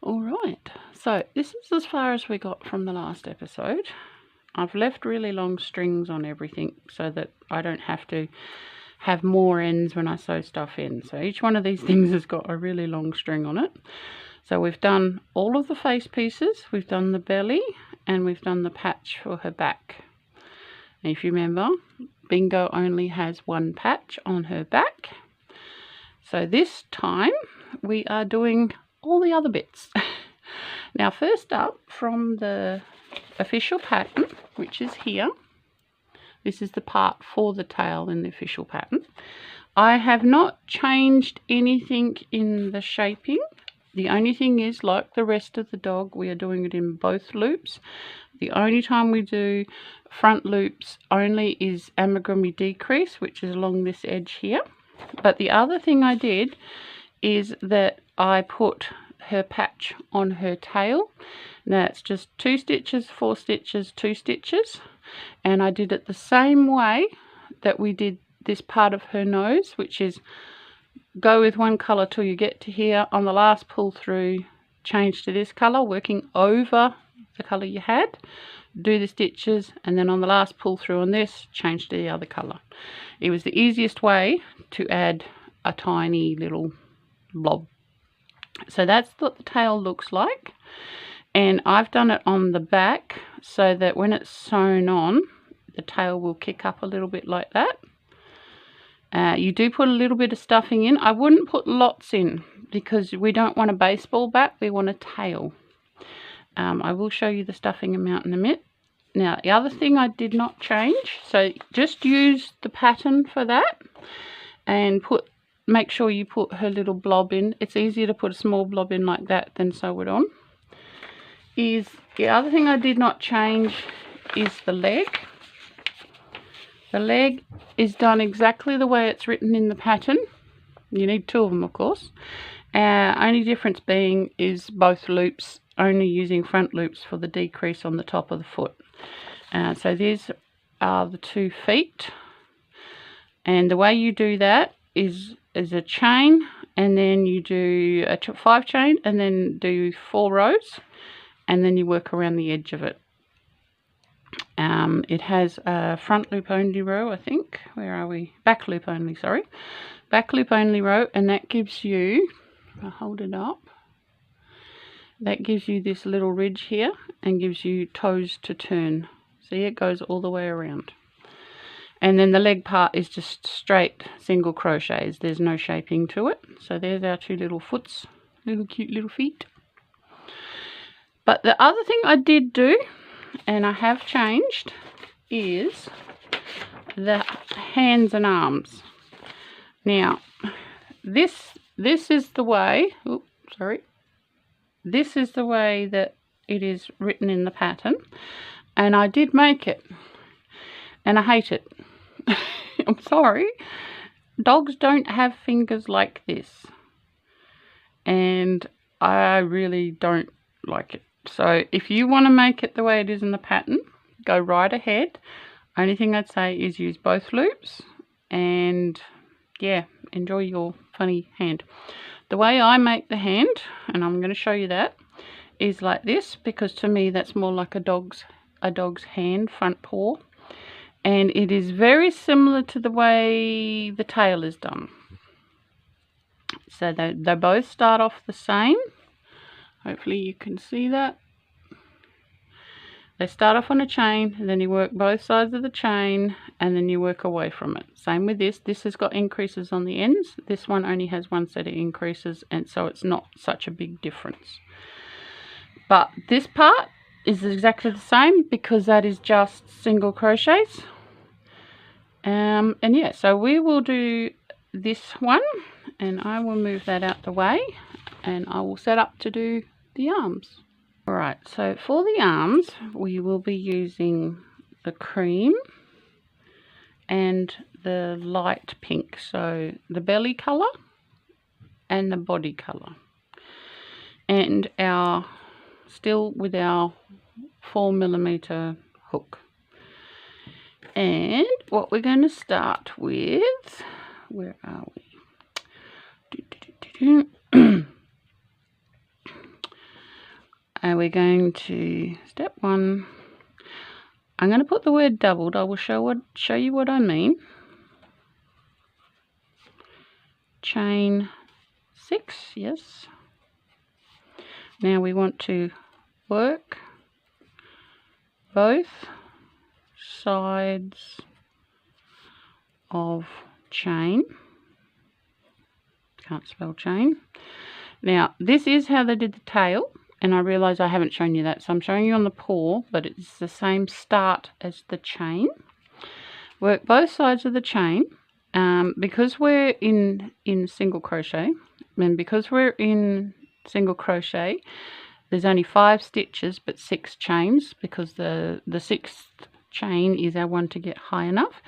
All right, so this is as far as we got from the last episode. I've left really long strings on everything so that I don't have to have more ends when I sew stuff in. So each one of these things has got a really long string on it. So we've done all of the face pieces, we've done the belly, and we've done the patch for her back. And if you remember, Bingo only has one patch on her back. So this time we are doing all the other bits. Now first up, from the official pattern, which is here, this is the part for the tail in the official pattern. I have not changed anything in the shaping. The only thing is, like the rest of the dog, we are doing it in both loops. The only time we do front loops only is amigurumi decrease, which is along this edge here. But the other thing I did is that I put her patch on her tail. Now it's just 2 stitches, 4 stitches, 2 stitches, and I did it the same way that we did this part of her nose, which is go with one color till you get to here. On the last pull through, change to this color, working over the color you had, do the stitches, and then on the last pull through on this, change to the other color. It was the easiest way to add a tiny little blob. So that's what the tail looks like, and I've done it on the back so that when it's sewn on, the tail will kick up a little bit like that. You do put a little bit of stuffing in. I wouldn't put lots in because we don't want a baseball bat, we want a tail. I will show you the stuffing amount in a minute. Now the other thing I did not change, so just use the pattern for that and make sure you put her little blob in. It's easier to put a small blob in like that than sew it on. The other thing I did not change is the leg. The leg is done exactly the way it's written in the pattern. You need 2 of them, of course. Only difference being is both loops, only using front loops for the decrease on the top of the foot. So these are the 2 feet. And the way you do that is a chain, and then you do a 5 chain, and then do 4 rows, and then you work around the edge of it. It has a front loop only row, I think. Where are we? Back loop only, sorry. Back loop only row, and that gives you, I'll hold it up, that gives you this little ridge here and gives you toes to turn. See, it goes all the way around. And then the leg part is just straight single crochets. There's no shaping to it. So there's our 2 little foots, little cute little feet. But the other thing I did do, and I have changed, is the hands and arms. Now this is the way, this is the way that it is written in the pattern, and I did make it, and I hate it. I'm sorry, dogs don't have fingers like this, and I really don't like it. So if you want to make it the way it is in the pattern, go right ahead. Only thing I'd say is use both loops, and yeah, enjoy your funny hand. The way I make the hand, and I'm going to show you that, is like this, because to me that's more like a dog's hand, front paw, and it is very similar to the way the tail is done. So they both start off the same. Hopefully you can see that. They start off on a chain, and then you work both sides of the chain, and then you work away from it. Same with this. This has got increases on the ends. This one only has 1 set of increases, and so it's not such a big difference. But this part is exactly the same because that is just single crochets. And yeah, so we will do this one, and I will move that out the way, and I will set up to do the arms. Alright, so for the arms we will be using the cream and the light pink, so the belly colour and the body colour, and still with our 4mm hook. And what we're going to start with, where are we? we're going to step 1. I'm going to put the word doubled. I will show you what I mean. Chain 6, yes. Now we want to work both sides of chain. Can't spell chain. Now this is how they did the tail, and I realise I haven't shown you that, so I'm showing you on the paw, but it's the same start as the chain. Work both sides of the chain. Because we're in single crochet, and because we're in single crochet, there's only 5 stitches but 6 chains, because the 6th chain is our one to get high enough.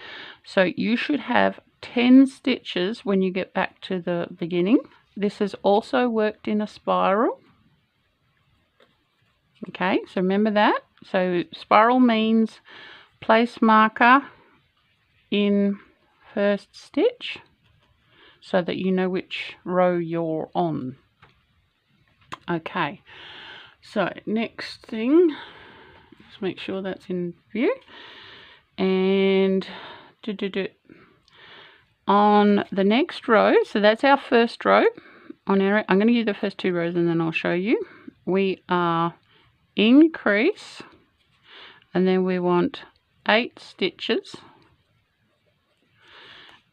So you should have 10 stitches when you get back to the beginning. This is also worked in a spiral. Okay, so remember that. So spiral means place marker in first stitch so that you know which row you're on. Okay, so next thing, let's make sure that's in view, and on the next row, so that's our first row on our, I'm going to do the first 2 rows and then I'll show you. We are increase, and then we want 8 stitches,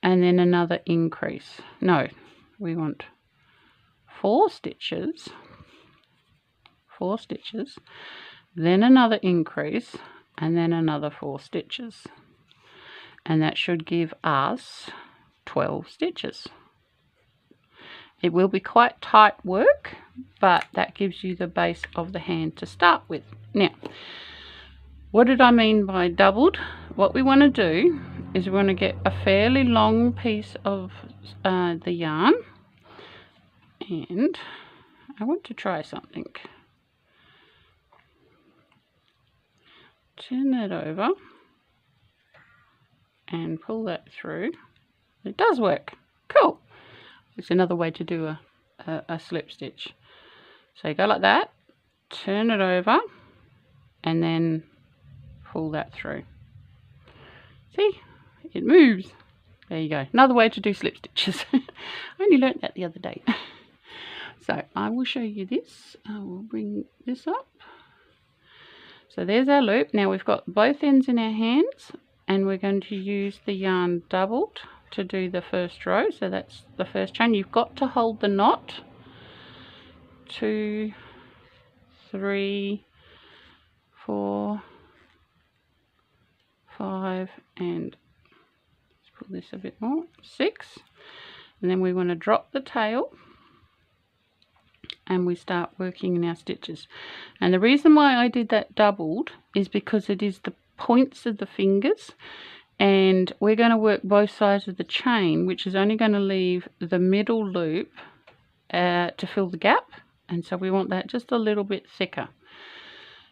and then another increase. No, we want 4 stitches, 4 stitches, then another increase, and then another 4 stitches, and that should give us 12 stitches. It will be quite tight work, but that gives you the base of the hand to start with. Now, what did I mean by doubled? What we want to do is we want to get a fairly long piece of the yarn, and I want to try something. Turn that over and pull that through. It does work. Cool. It's another way to do a slip stitch. So you go like that, turn it over, and then pull that through. See, it moves. There you go. Another way to do slip stitches. I only learnt that the other day. So I will show you this. I will bring this up. So there's our loop. Now we've got both ends in our hands, and we're going to use the yarn doubled to do the first row. So that's the first chain. You've got to hold the knot. 2, 3, 4, 5, and let's pull this a bit more, 6, and then we want to drop the tail and we start working in our stitches. And the reason why I did that doubled is because it is the points of the fingers, and we're going to work both sides of the chain, which is only going to leave the middle loop to fill the gap, and so we want that just a little bit thicker.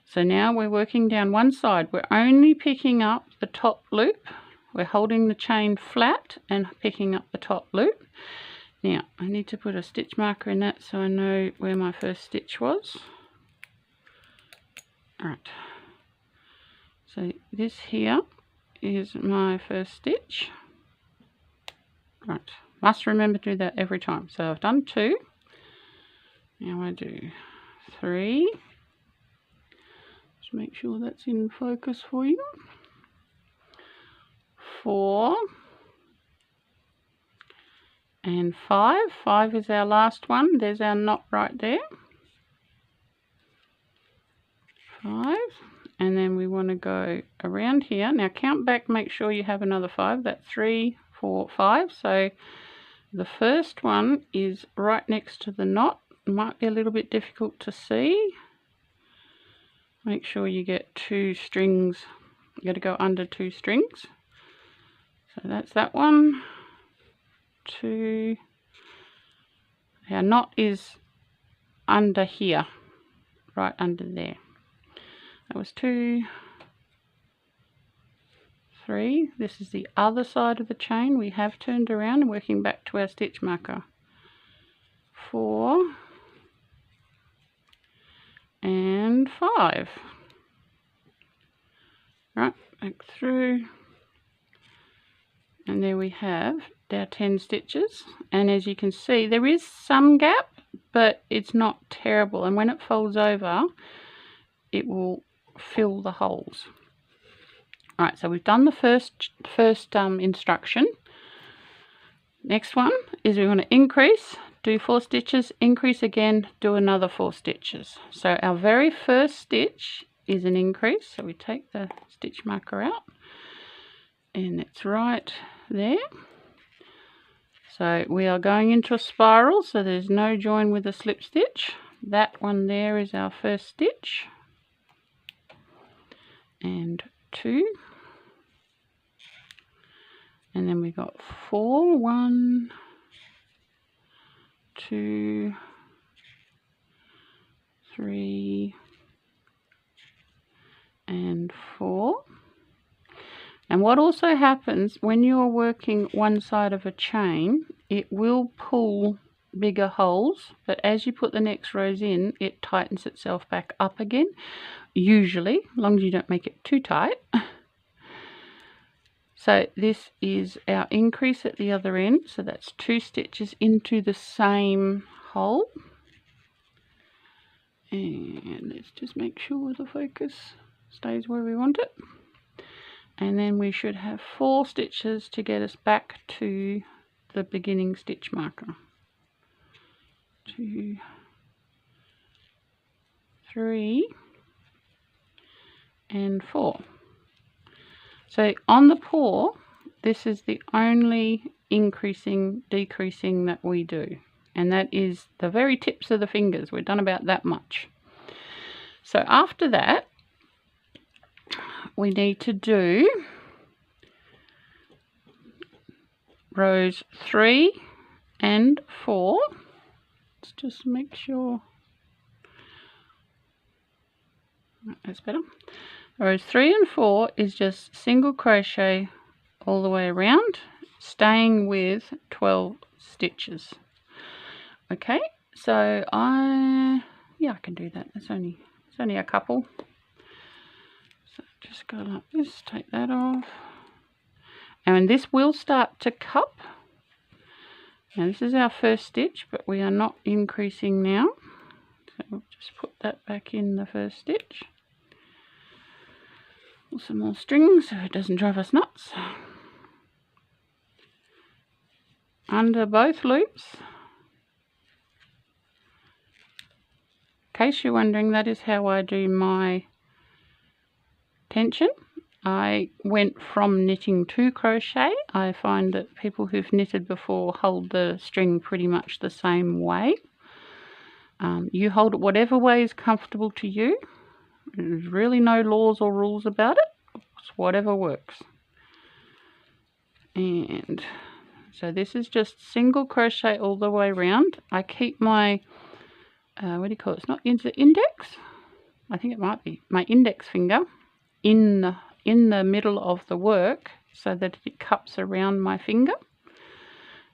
So now we're working down one side. We're only picking up the top loop. We're holding the chain flat and picking up the top loop. Now I need to put a stitch marker in that so I know where my first stitch was. Alright, so this here is my first stitch. Right, must remember to do that every time. So I've done 2. Now I do 3. Just make sure that's in focus for you. 4 and 5. 5 is our last one. There's our knot right there. 5, and then we want to go around here. Now count back, make sure you have another 5. That's 3, 4, 5. So the first one is right next to the knot. It might be a little bit difficult to see. Make sure you get 2 strings. You got to go under 2 strings. So that's that one. 2. Our knot is under here, right under there. That was 2, 3. This is the other side of the chain. We have turned around and working back to our stitch marker. 4 and 5. Right, back through, and there we have our 10 stitches. And as you can see, there is some gap, but it's not terrible, and when it folds over it will fill the holes. Alright, so we've done the first instruction. Next one is we want to increase, do 4 stitches, increase again, do another 4 stitches. So our very first stitch is an increase, so we take the stitch marker out and it's right there. So we are going into a spiral, so there's no join with a slip stitch. That one there is our first stitch, and 2, and then we got 4, 1, 2, 3, and 4. And what also happens when you're working one side of a chain, it will pull bigger holes, but as you put the next rows in, it tightens itself back up again, usually, as long as you don't make it too tight. So this is our increase at the other end, so that's 2 stitches into the same hole. And let's just make sure the focus stays where we want it. And then we should have 4 stitches to get us back to the beginning stitch marker. 2, 3, and 4. So on the paw, this is the only increasing, decreasing that we do, and that is the very tips of the fingers. We've done about that much. So after that, we need to do rows 3 and 4. Let's just make sure that's better. Rows 3 and 4 is just single crochet all the way around, staying with 12 stitches. Okay, so I can do that. It's only a couple. So just go like this, take that off, and this will start to cup. Now this is our first stitch, but we are not increasing now, so we'll just put that back in the first stitch. Pull some more string so it doesn't drive us nuts. Under both loops. In case you're wondering, that is how I do my tension. I went from knitting to crochet. I find that people who've knitted before hold the string pretty much the same way. You hold it whatever way is comfortable to you. There's really no laws or rules about it. It's whatever works. And so this is just single crochet all the way around. I keep my what do you call it? It's not index. I think it might be my index finger in the middle of the work so that it cups around my finger,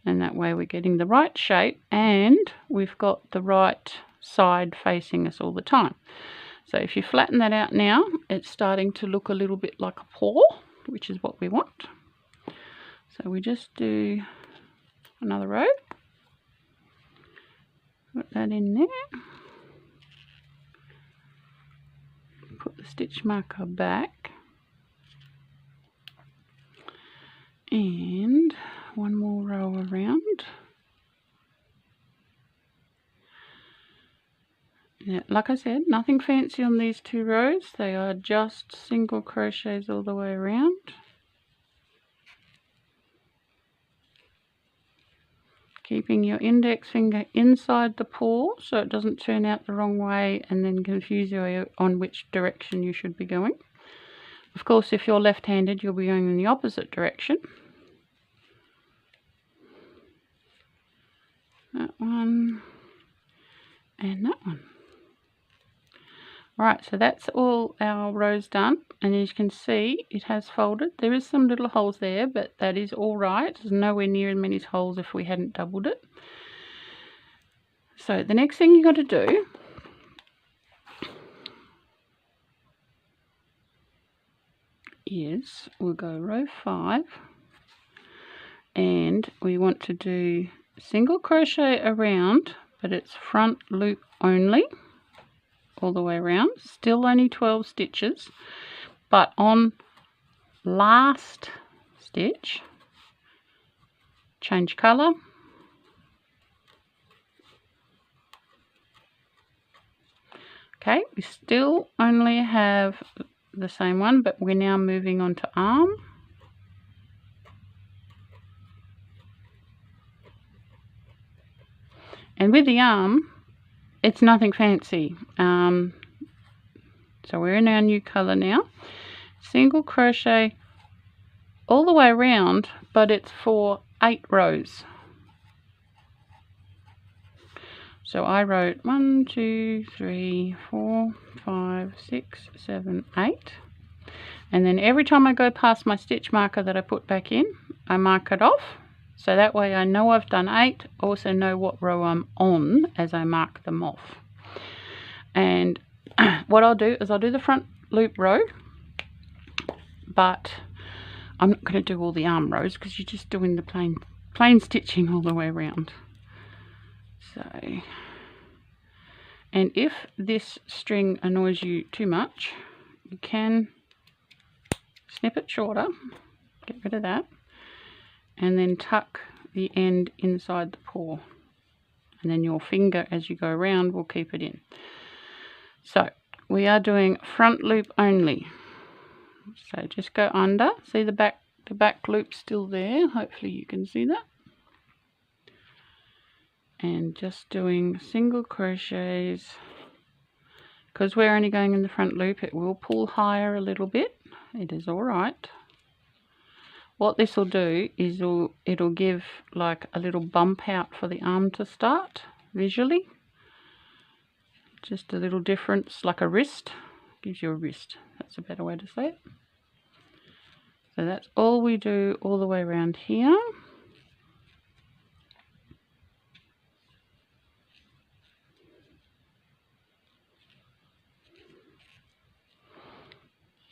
and that way we're getting the right shape and we've got the right side facing us all the time. So if you flatten that out now, it's starting to look a little bit like a paw, which is what we want. So we just do another row, put that in there, put the stitch marker back, and one more row around. Now, like I said, nothing fancy on these 2 rows. They are just single crochets all the way around. Keeping your index finger inside the paw so it doesn't turn out the wrong way and then confuse you on which direction you should be going. Of course, if you're left-handed, you'll be going in the opposite direction. That one and that one. Alright, so that's all our rows done, and as you can see, it has folded. There is some little holes there, but that is alright. There's nowhere near as many holes if we hadn't doubled it. So the next thing you got to do is we'll go row 5, and we want to do single crochet around, but it's front loop only all the way around, still only 12 stitches, but on last stitch change color, okay, we still only have the same one, but we're now moving on to arm. And with the arm, it's nothing fancy. So we're in our new color now. Single crochet all the way around, but it's for 8 rows. So I wrote 1, 2, 3, 4, 5, 6, 7, 8. And then every time I go past my stitch marker that I put back in, I mark it off. So that way I know I've done 8, also know what row I'm on as I mark them off. And what I'll do is I'll do the front loop row, but I'm not going to do all the arm rows because you're just doing the plain stitching all the way around. So, and if this string annoys you too much, you can snip it shorter, get rid of that, and then tuck the end inside the paw, and then your finger as you go around will keep it in. So we are doing front loop only, so just go under, see the back loop still there, hopefully you can see that, and just doing single crochets. Because we're only going in the front loop, it will pull higher a little bit. It is all right. What this will do is it'll give like a little bump out for the arm to start visually. Just a little difference, like a wrist. Gives you a wrist. That's a better way to say it. So that's all we do all the way around here.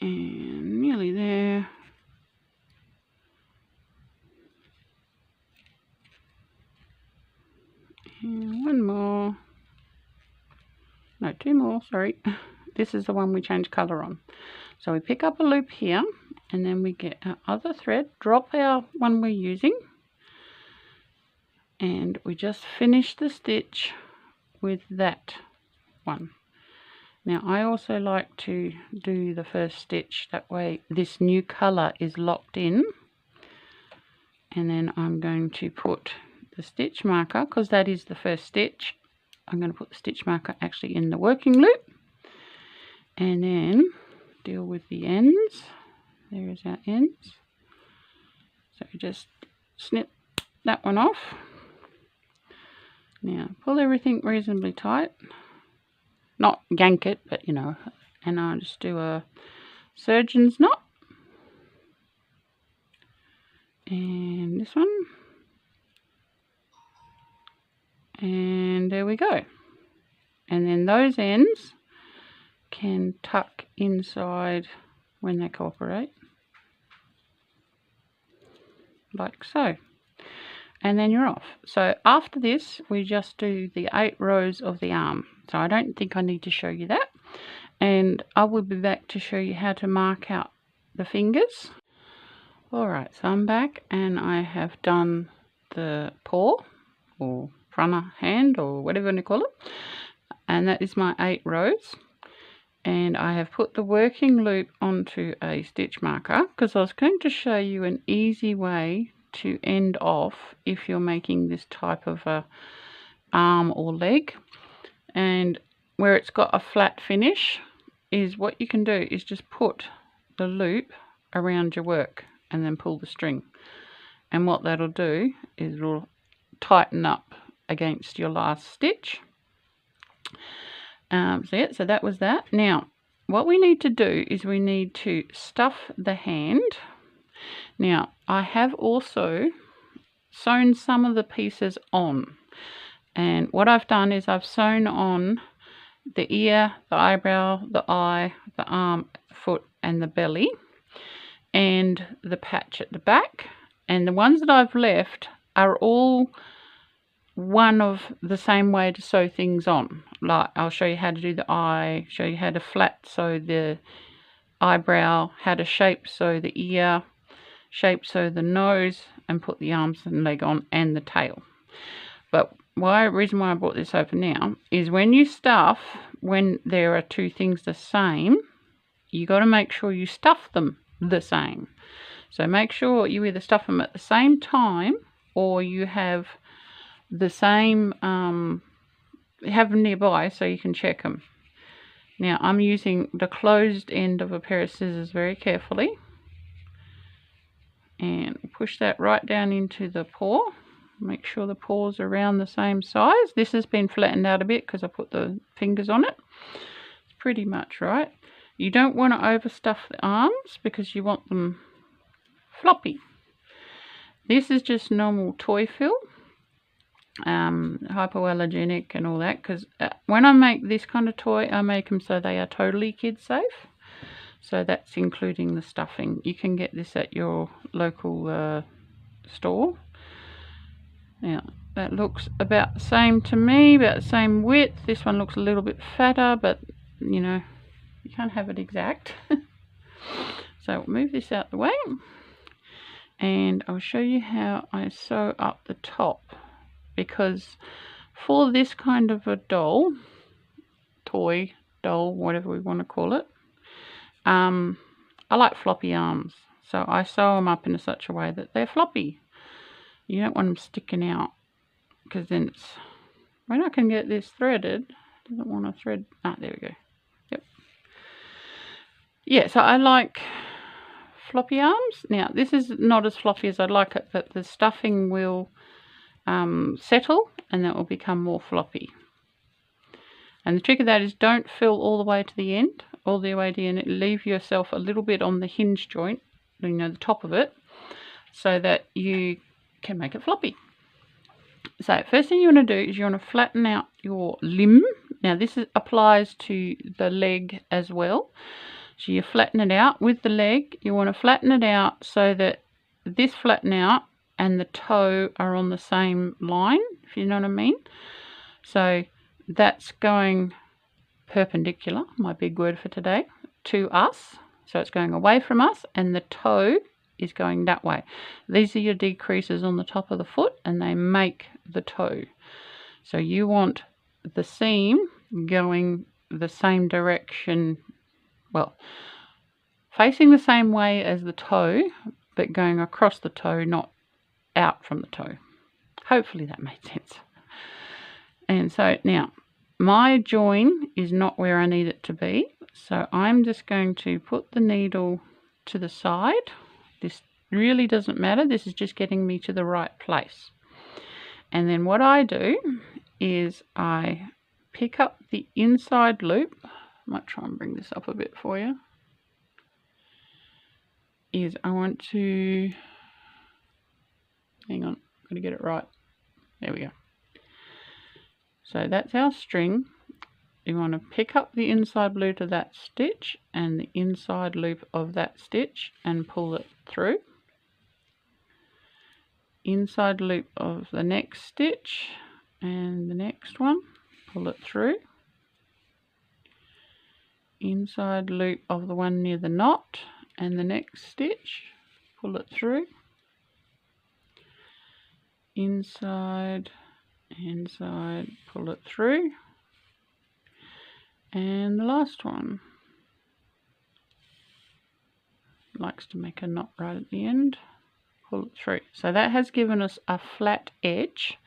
And nearly there. And one more. No, 2 more, sorry. This is the one we change colour on. So we pick up a loop here, and then we get our other thread, drop our one we're using, and we just finish the stitch with that one. Now I also like to do the first stitch, that way this new colour is locked in, and then I'm going to put the stitch marker, because that is the first stitch, I'm going to put the stitch marker actually in the working loop, and then deal with the ends. There is our ends. So just snip that one off. Now pull everything reasonably tight, not yank it, but you know, and I'll just do a surgeon's knot, and this one, and there we go. And then those ends can tuck inside when they cooperate, like so, and then you're off. So after this we just do the 8 rows of the arm, so I don't think I need to show you that, and I will be back to show you how to mark out the fingers. Alright, so I'm back and I have done the paw or front hand or whatever you want to call it, and that is my 8 rows. And I have put the working loop onto a stitch marker because I was going to show you an easy way to end off if you're making this type of a arm or leg, and where it's got a flat finish is what you can do is just put the loop around your work and then pull the string, and what that'll do is it'll tighten up against your last stitch. So that was that. Now what we need to do is we need to stuff the hand. Now I have also sewn some of the pieces on, and what I've done is I've sewn on the ear, the eyebrow, the eye, the arm, foot and the belly, and the patch at the back, and the ones that I've left are all one of the same way to sew things on. Like, I'll show you how to do the eye, show you how to flat sew the eyebrow, how to shape sew the ear, shape sew the nose, and put the arms and leg on, and the tail. But reason why I brought this over now is when you stuff, when there are two things the same, you got to make sure you stuff them the same. So make sure you either stuff them at the same time, or you have the same, have them nearby so you can check them. Now I'm using the closed end of a pair of scissors very carefully, and push that right down into the paw. Make sure the paws are around the same size. This has been flattened out a bit because I put the fingers on it. It's pretty much right. You don't want to overstuff the arms because you want them floppy. This is just normal toy fill, hypoallergenic and all that, because when I make this kind of toy, I make them so they are totally kid safe. So that's including the stuffing. You can get this at your local store. Now that looks about the same to me, about the same width. This one looks a little bit fatter, but you know, you can't have it exact. So we'll move this out the way, and I'll show you how I sew up the top, because for this kind of a doll, toy, doll, whatever we want to call it, I like floppy arms. So I sew them up in such a way that they're floppy. You don't want them sticking out, because then it's, when I can get this threaded, it doesn't want to thread. Ah, there we go. Yep. Yeah, so I like floppy arms. Now this is not as floppy as I'd like it, but the stuffing will settle, and that will become more floppy. And the trick of that is don't fill all the way to the end, leave yourself a little bit on the hinge joint, you know, the top of it, so that you can make it floppy. So first thing you want to do is you want to flatten out your limb. Now this applies to the leg as well. So you flatten it out with the leg. You want to flatten it out so that this flatten out and the toe are on the same line, if you know what I mean. So that's going perpendicular, my big word for today, to us. So it's going away from us, and the toe is going that way. These are your decreases on the top of the foot, and they make the toe. So you want the seam going the same direction, well, facing the same way as the toe, but going across the toe, not out from the toe. Hopefully that made sense. And so now my join is not where I need it to be, so I'm just going to put the needle to the side. This really doesn't matter, this is just getting me to the right place. And then what I do is I pick up the inside loop. I might try and bring this up a bit for you. Is I want to, hang on, I'm going to get it right. There we go. So that's our string. You want to pick up the inside loop of that stitch and the inside loop of that stitch and pull it through. Inside loop of the next stitch and the next one, pull it through. Inside loop of the one near the knot and the next stitch, pull it through. Inside, pull it through. And the last one likes to make a knot right at the end, pull it through. So that has given us a flat edge,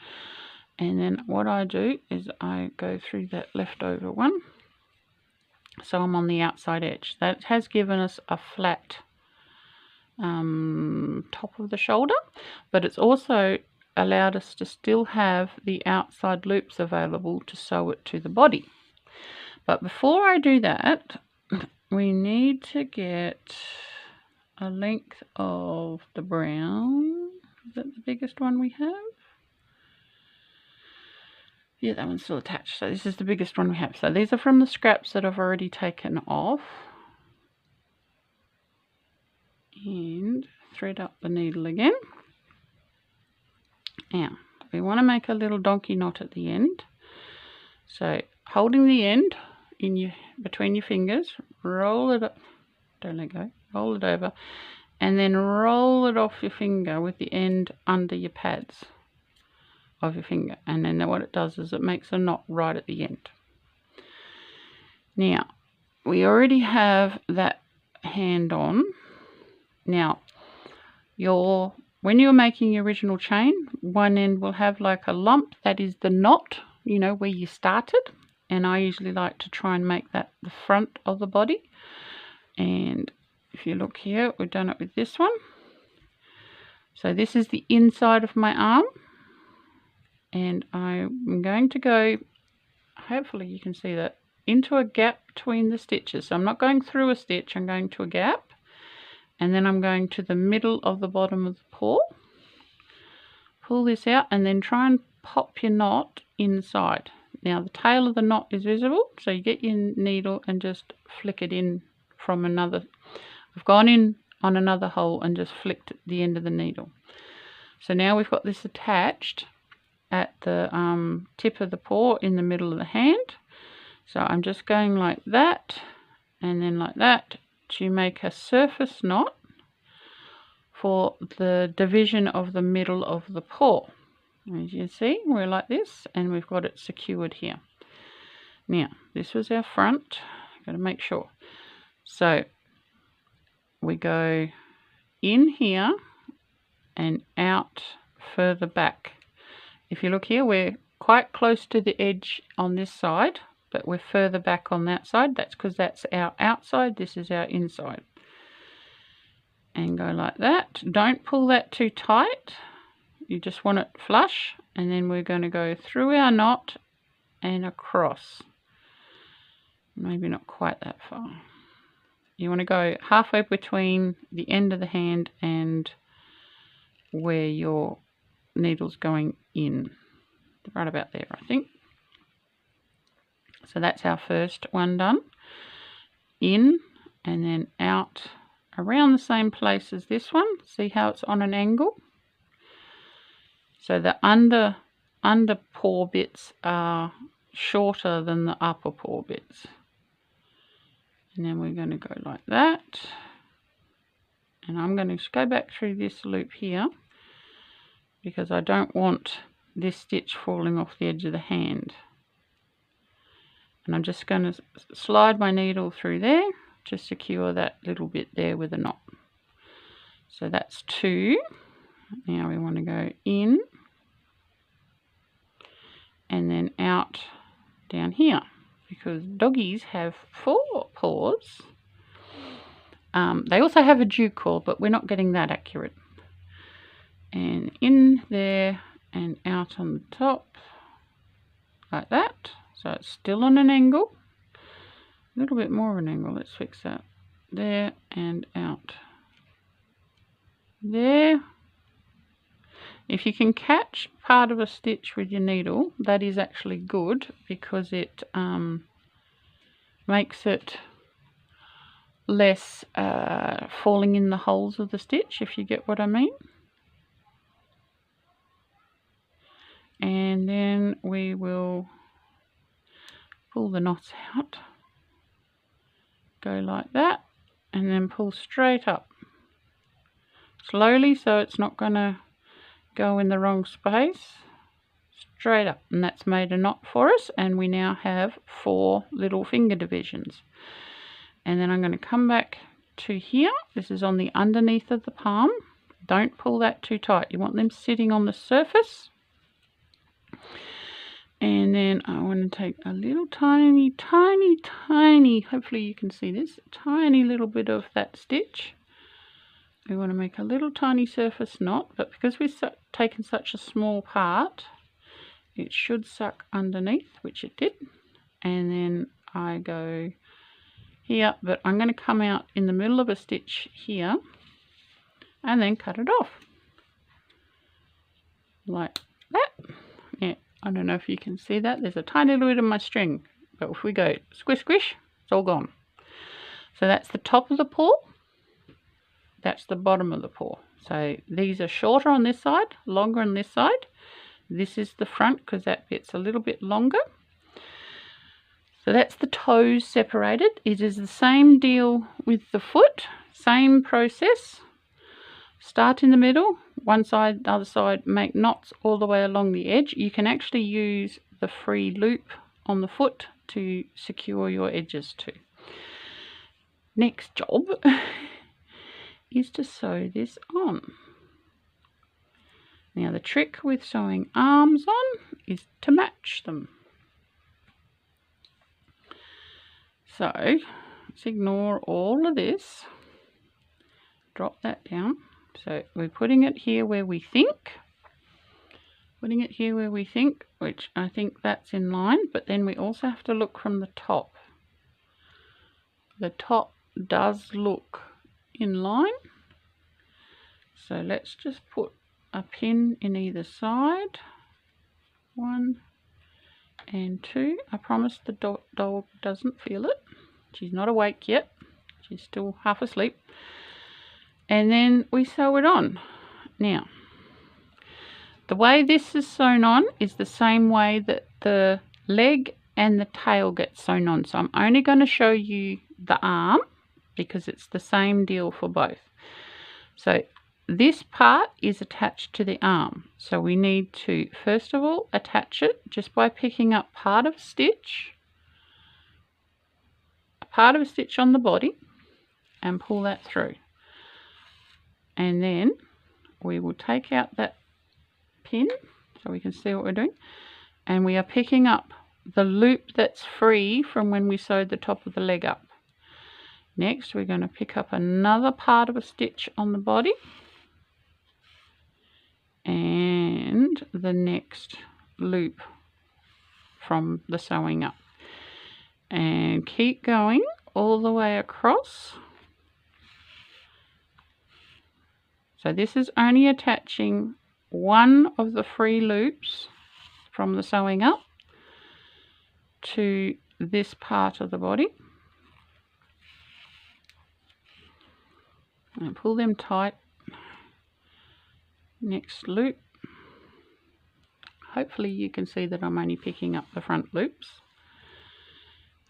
and then what I do is I go through that leftover one, so I'm on the outside edge. That has given us a flat top of the shoulder, but it's also allowed us to still have the outside loops available to sew it to the body. But before I do that, we need to get a length of the brown. Is that the biggest one we have? Yeah, that one's still attached. So this is the biggest one we have. So these are from the scraps that I've already taken off. and thread up the needle again. Now we want to make a little donkey knot at the end, so holding the end in between your fingers, roll it up, don't let go, roll it over, and then roll it off your finger with the end under your pads of your finger, and then what it does is it makes a knot right at the end. Now we already have that hand on. Now when you're making your original chain, one end will have like a lump, that is the knot, you know, where you started, and I usually like to try and make that the front of the body. And if you look here, we've done it with this one. So this is the inside of my arm, and I'm going to go, hopefully you can see that, into a gap between the stitches. So I'm not going through a stitch, I'm going to a gap, and then I'm going to the middle of the bottom of the paw. Pull this out and then try and pop your knot inside. Now the tail of the knot is visible, so you get your needle and just flick it in from another. I've gone in on another hole and just flicked the end of the needle. So now we've got this attached at the tip of the paw in the middle of the hand. So I'm just going like that and then like that to make a surface knot for the division of the middle of the paw. As you see, we're like this, and we've got it secured here. Now this was our front. I've got to make sure. So we go in here and out further back. If you look here, we're quite close to the edge on this side, but we're further back on that side. That's because that's our outside, this is our inside. And go like that. Don't pull that too tight, you just want it flush, and then we're going to go through our knot and across. Maybe not quite that far. You want to go halfway between the end of the hand and where your needle's going in. Right about there, I think. So that's our first one done. In and then out around the same place as this one. See how it's on an angle? So the under paw bits are shorter than the upper paw bits. And then we're going to go like that. And I'm going to just go back through this loop here because I don't want this stitch falling off the edge of the hand. And I'm just going to slide my needle through there to secure that little bit there with a knot. So that's 2. Now we want to go in and then out down here, because doggies have 4 paws. They also have a dew claw, but we're not getting that accurate. And in there and out on the top like that. So it's still on an angle, a little bit more of an angle. Let's fix that. There and out there. If you can catch part of a stitch with your needle, that is actually good, because it makes it less falling in the holes of the stitch, if you get what I mean. And then we will pull the knots out, go like that, and then pull straight up slowly, so it's not going to go in the wrong space. Straight up, and that's made a knot for us, and we now have 4 little finger divisions. And then I'm going to come back to here. This is on the underneath of the palm. Don't pull that too tight, you want them sitting on the surface. And then I want to take a little tiny, hopefully you can see this, tiny little bit of that stitch. We want to make a little tiny surface knot, but because we've taken such a small part, it should suck underneath, which it did. And then I go here, but I'm going to come out in the middle of a stitch here and then cut it off like that. Yeah, I don't know if you can see that. There's a tiny little bit of my string, but if we go squish squish, it's all gone. So that's the top of the paw. that's the bottom of the paw. So these are shorter on this side, longer on this side. This is the front because that bit's a little bit longer. So that's the toes separated. It is the same deal with the foot, same process. Start in the middle, one side, the other side, make knots all the way along the edge. You can actually use the free loop on the foot to secure your edges too. Next job is to sew this on. Now the trick with sewing arms on is to match them. So let's ignore all of this. Drop that down. So we're putting it here where we think. Which I think that's in line, but then we also have to look from the top. The top does look in line. So let's just put a pin in either side. 1 and 2. I promise the dog doesn't feel it. She's not awake yet. She's still half asleep. And then we sew it on. Now, the way this is sewn on is the same way that the leg and the tail get sewn on. So I'm only going to show you the arm because it's the same deal for both. So this part is attached to the arm. So we need to, first of all, attach it just by picking up part of a stitch on the body and pull that through. And then we will take out that pin so we can see what we're doing, and we are picking up the loop that's free from when we sewed the top of the leg up. Next we're going to pick up another part of a stitch on the body and the next loop from the sewing up, and keep going all the way across. So this is only attaching one of the free loops from the sewing up to this part of the body. And pull them tight. Next loop. Hopefully you can see that I'm only picking up the front loops.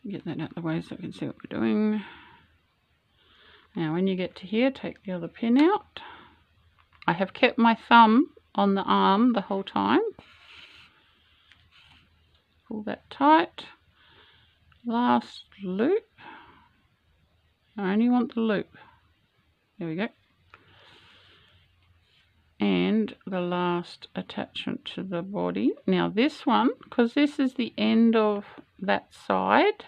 Get that out of the way so I can see what we're doing. Now when you get to here, take the other pin out. I have kept my thumb on the arm the whole time. Pull that tight. Last loop. I only want the loop. There we go. And the last attachment to the body. Now this one, because this is the end of that side,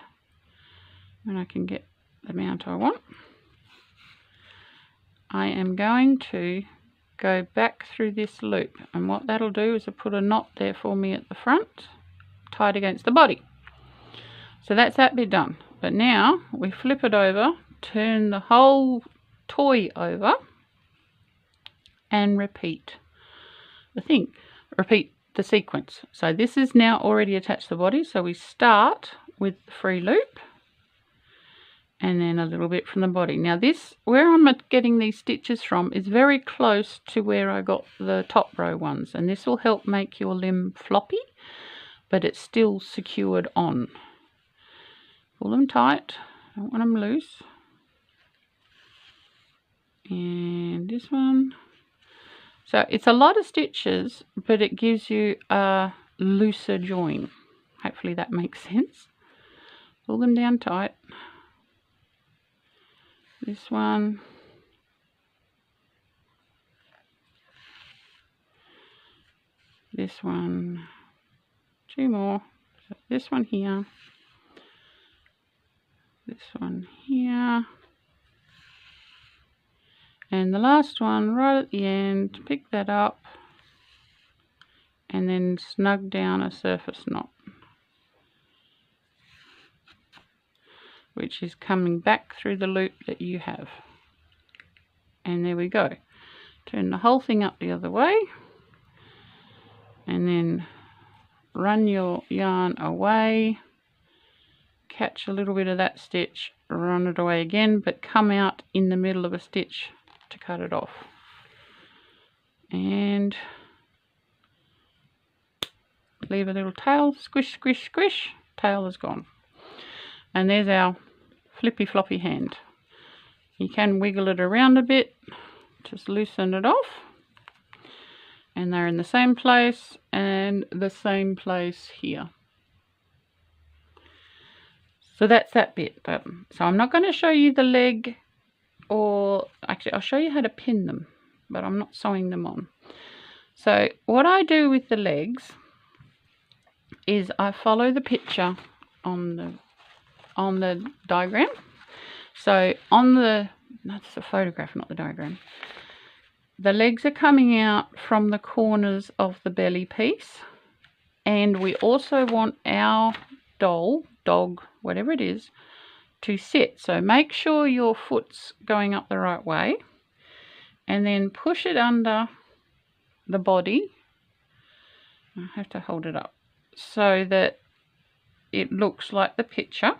and I can get the amount I want, I am going to go back through this loop, and what that'll do is put a knot there for me at the front, tied against the body. So that's that bit done. But now we flip it over, turn the whole toy over, and repeat the sequence. So this is now already attached to the body, so we start with the free loop and then a little bit from the body. Now this, where I'm getting these stitches from, is very close to where I got the top row ones, and this will help make your limb floppy, but it's still secured on. Pull them tight, don't want them loose. And this one. So it's a lot of stitches, but it gives you a looser join. Hopefully that makes sense. Pull them down tight. This one. This one. 2 more. So this one here. This one here. And the last one right at the end, pick that up and then snug down a surface knot, which is coming back through the loop that you have. And there we go. Turn the whole thing up the other way and then run your yarn away, catch a little bit of that stitch, run it away again, but come out in the middle of a stitch to cut it off. And leave a little tail, squish, squish, squish, tail is gone. And there's our flippy floppy hand. You can wiggle it around a bit, just loosen it off. And they're in the same place and the same place here. So that's that bit. So I'm not going to show you the leg, or actually I'll show you how to pin them, but I'm not sewing them on. So what I do with the legs is I follow the picture on the diagram. So that's the photograph, not the diagram. The legs are coming out from the corners of the belly piece, and we also want our dog, whatever it is, to sit. So make sure your foot's going up the right way, and then push it under the body. I have to hold it up so that it looks like the picture.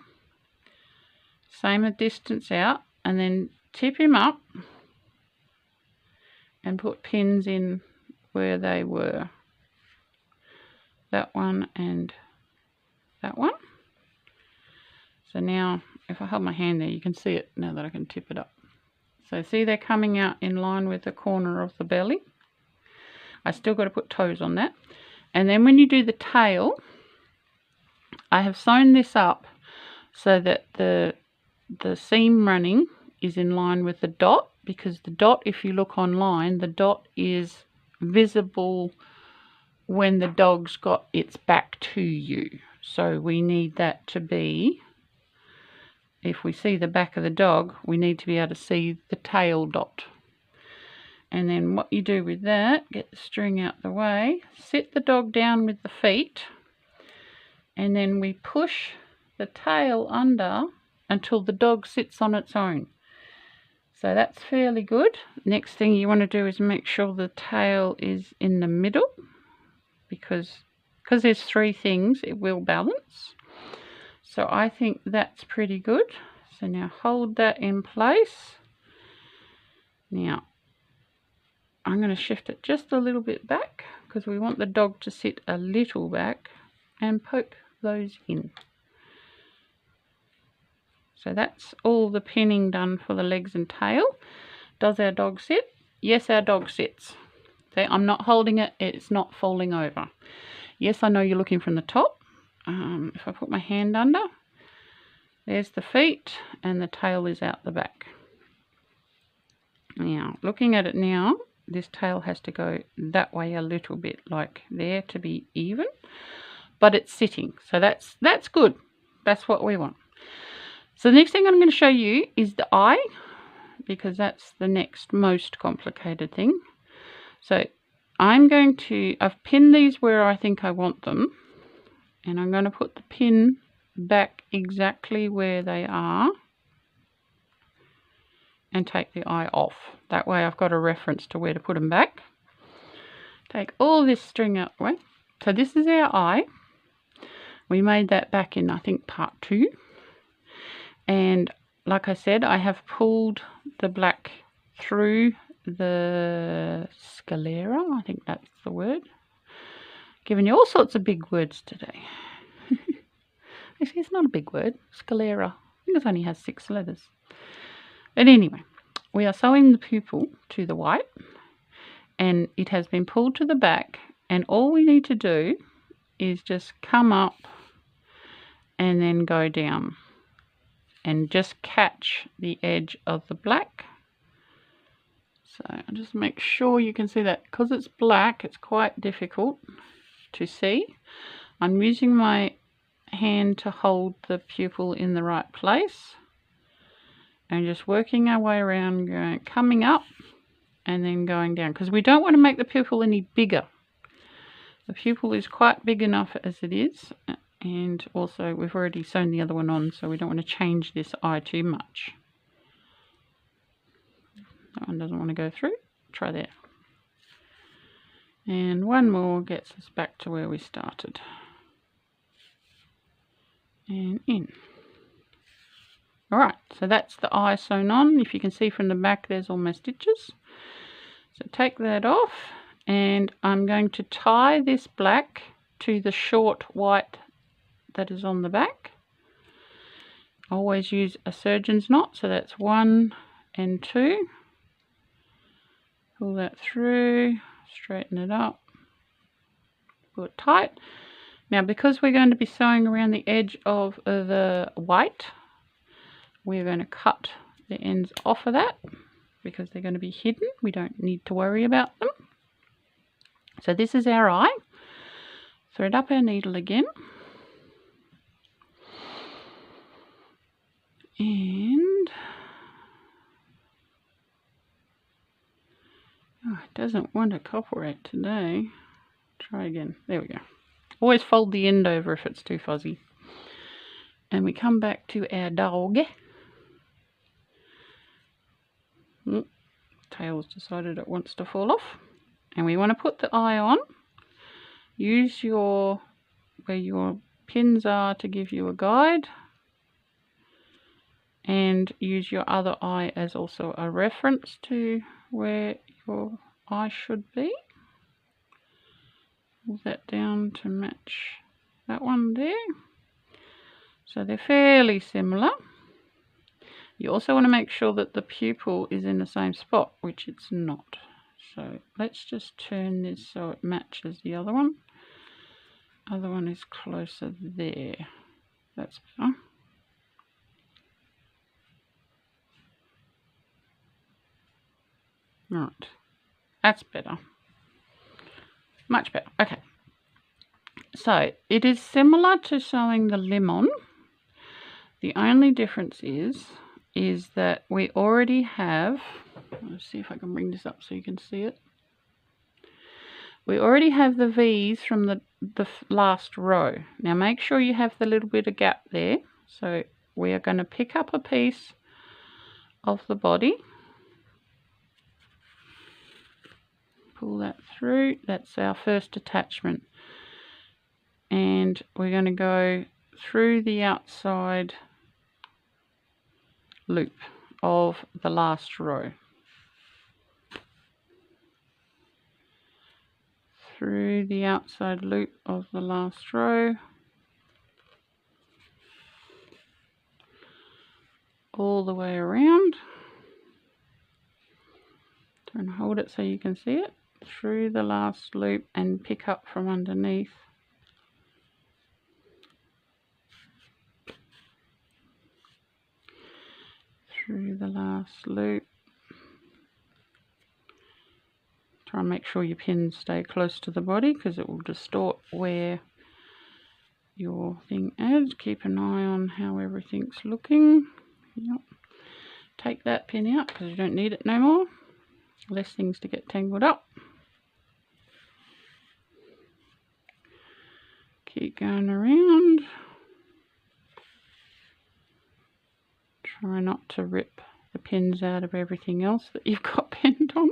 Same a distance out, and then tip him up and put pins in where they were. That one and that one. So now if I hold my hand there, you can see it now that I can tip it up. So see, they're coming out in line with the corner of the belly. I still got to put toes on that. And then when you do the tail, I have sewn this up so that the seam running is in line with the dot, because the dot, if you look online, the dot is visible when the dog's got its back to you. So we need that to be, if we see the back of the dog, we need to be able to see the tail dot. And then what you do with that, get the string out the way, sit the dog down with the feet, and then we push the tail under until the dog sits on its own. So that's fairly good. Next thing you want to do is make sure the tail is in the middle, because there's three things, it will balance. So I think that's pretty good. So now hold that in place. Now I'm going to shift it just a little bit back, because we want the dog to sit a little back, and poke those in. So that's all the pinning done for the legs and tail. Does our dog sit? Yes, our dog sits. See, I'm not holding it, it's not falling over. Yes, I know you're looking from the top. If I put my hand under, there's the feet and the tail is out the back. Now, looking at it now, this tail has to go that way a little bit, like there, to be even, but it's sitting. So that's good. That's what we want. So the next thing I'm going to show you is the eye, because that's the next most complicated thing. So I've pinned these where I think I want them, and I'm going to put the pin back exactly where they are and take the eye off. That way I've got a reference to where to put them back. Take all this string out the way. So this is our eye. We made that back in, I think, part 2. And like I said, I have pulled the black through the sclera, I think that's the word. Giving you all sorts of big words today. Actually, it's not a big word, sclera. I think it only has 6 letters. But anyway, we are sewing the pupil to the white, and it has been pulled to the back, and all we need to do is just come up and then go down and just catch the edge of the black. So I'll just make sure you can see that. Because it's black, it's quite difficult to see. I'm using my hand to hold the pupil in the right place, and just working our way around, coming up and then going down, because we don't want to make the pupil any bigger. The pupil is quite big enough as it is, and also we've already sewn the other one on, so we don't want to change this eye too much. That one doesn't want to go through. Try there. And one more gets us back to where we started. And in. Alright, so that's the eye sewn on. If you can see from the back, there's all my stitches. So take that off, and I'm going to tie this black to the short white that is on the back. Always use a surgeon's knot, so that's 1 and 2. Pull that through, straighten it up, pull it tight. Now, because we're going to be sewing around the edge of the white, we're going to cut the ends off of that because they're going to be hidden. We don't need to worry about them. So this is our eye. Thread up our needle again. And oh, it doesn't want to cooperate today. Try again. There we go. Always fold the end over if it's too fuzzy. And we come back to our dog. Tail's decided it wants to fall off. And we want to put the eye on. Use where your pins are to give you a guide. And use your other eye as also a reference to where your eye should be. Pull that down to match that one there. So they're fairly similar. You also want to make sure that the pupil is in the same spot, which it's not. So let's just turn this so it matches the other one. Other one is closer there. That's better. Right, that's better. Much better. Okay. So it is similar to sewing the limb on. The only difference is that we already have, let's see if I can bring this up so you can see it. We already have the V's from the last row. Now make sure you have the little bit of gap there. So we are going to pick up a piece of the body. Pull that through. That's our first attachment. And we're going to go through the outside loop of the last row. Through the outside loop of the last row. All the way around. Try and hold it so you can see it. Through the last loop and pick up from underneath. Through the last loop. Try and make sure your pins stay close to the body because it will distort where your thing is. Keep an eye on how everything's looking. Yep. Take that pin out because you don't need it no more. Less things to get tangled up. Keep going around. Try not to rip the pins out of everything else that you've got pinned on.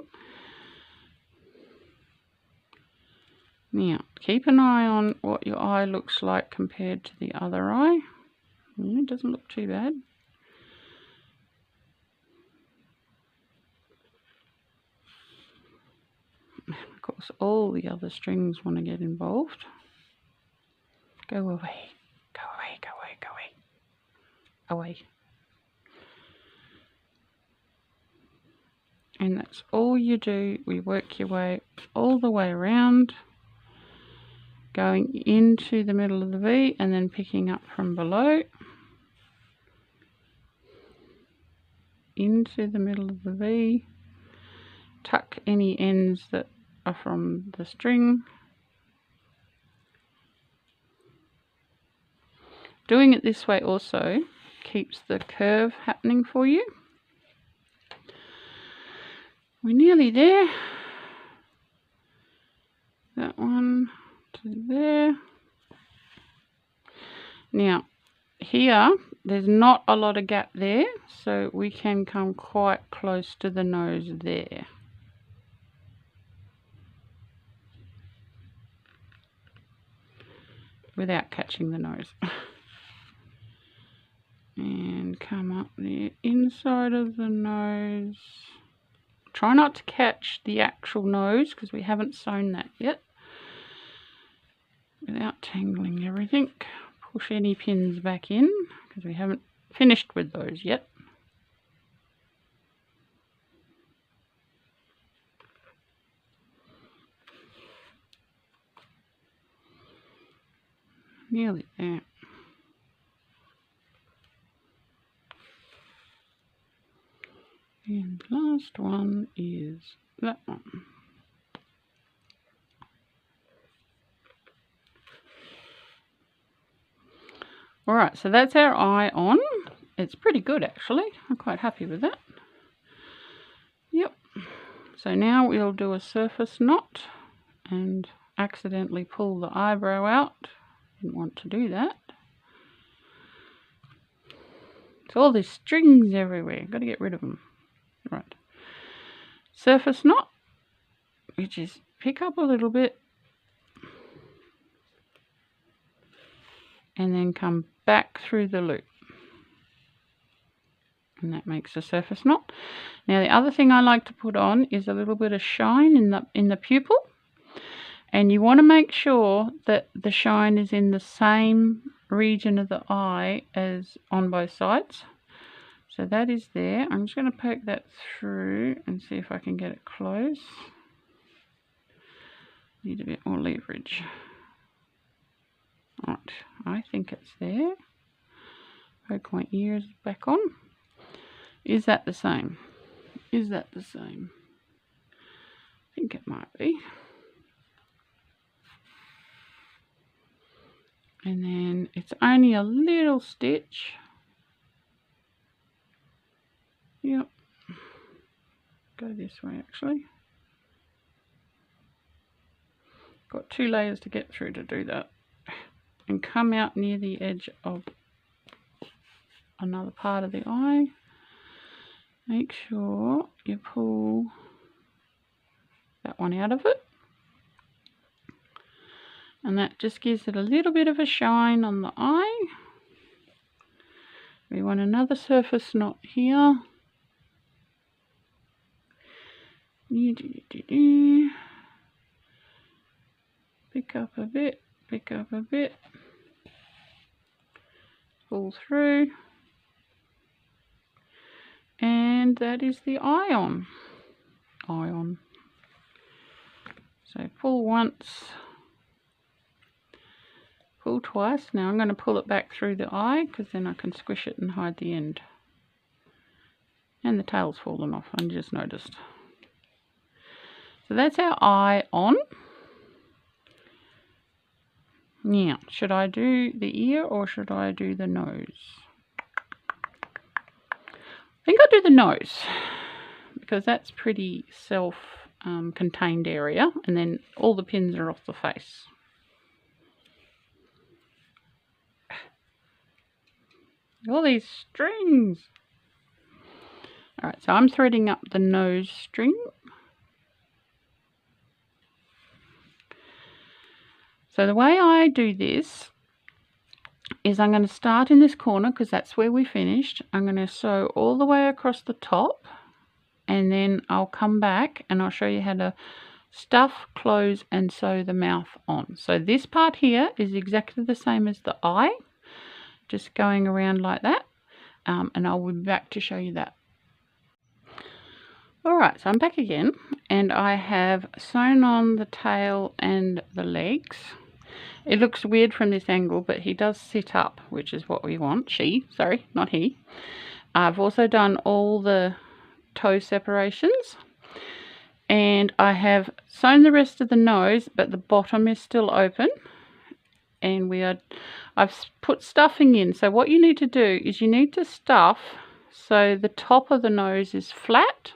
Now, keep an eye on what your eye looks like compared to the other eye. It doesn't look too bad. Of course, all the other strings want to get involved. Go away, go away, go away, go away. Away. And that's all you do. We work your way all the way around, going into the middle of the V and then picking up from below. Into the middle of the V. Tuck any ends that are from the string. Doing it this way also keeps the curve happening for you. We're nearly there. That one to there. Now, here, there's not a lot of gap there, so we can come quite close to the nose there. Without catching the nose. And then come up the inside of the nose. Try not to catch the actual nose because we haven't sewn that yet. Without tangling everything. Push any pins back in because we haven't finished with those yet. Nearly there. And the last one is that one. Alright, so that's our eye on. It's pretty good actually. I'm quite happy with that. Yep. So now we'll do a surface knot and accidentally pull the eyebrow out. Didn't want to do that. So all these strings everywhere. Got to get rid of them. Right. Surface knot, which is pick up a little bit and then come back through the loop. And that makes a surface knot. Now the other thing I like to put on is a little bit of shine in the pupil. And you want to make sure that the shine is in the same region of the eye as on both sides. So that is there. I'm just going to poke that through and see if I can get it close. Need a bit more leverage. Right, I think it's there. Poke my ears back on. Is that the same? Is that the same? I think it might be. And then it's only a little stitch. Yep. Go this way actually. Got 2 layers to get through to do that. And come out near the edge of another part of the eye. Make sure you pull that one out of it. And that just gives it a little bit of a shine on the eye. We want another surface knot here. Pick up a bit, pick up a bit. Pull through. And that is the eye on. So pull once, pull twice. Now I'm going to pull it back through the eye because then I can squish it and hide the end. And the tail's fallen off, I just noticed. So that's our eye on. Now, should I do the ear or should I do the nose? I think I'll do the nose because that's pretty self-contained area, and then all the pins are off the face. All these strings. Alright, so I'm threading up the nose string. So the way I do this is I'm going to start in this corner because that's where we finished. I'm going to sew all the way across the top, and then I'll come back and I'll show you how to stuff, close and sew the mouth on. So this part here is exactly the same as the eye, just going around like that, and I'll be back to show you that. Alright, so I'm back again and I have sewn on the tail and the legs. It looks weird from this angle, but he does sit up, which is what we want. Sorry, not he. I've also done all the toe separations. And I have sewn the rest of the nose, but the bottom is still open. And I've put stuffing in. So what you need to do is you need to stuff so the top of the nose is flat.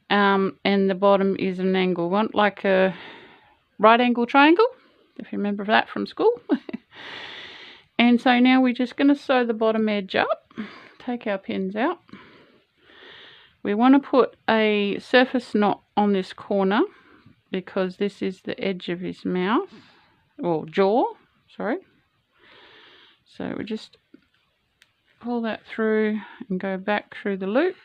And the bottom is an angle. Want like a right angle triangle, if you remember that from school. And so now we're just going to sew the bottom edge up, take our pins out. We want to put a surface knot on this corner because this is the edge of his mouth, or jaw, sorry. So we just pull that through and go back through the loop.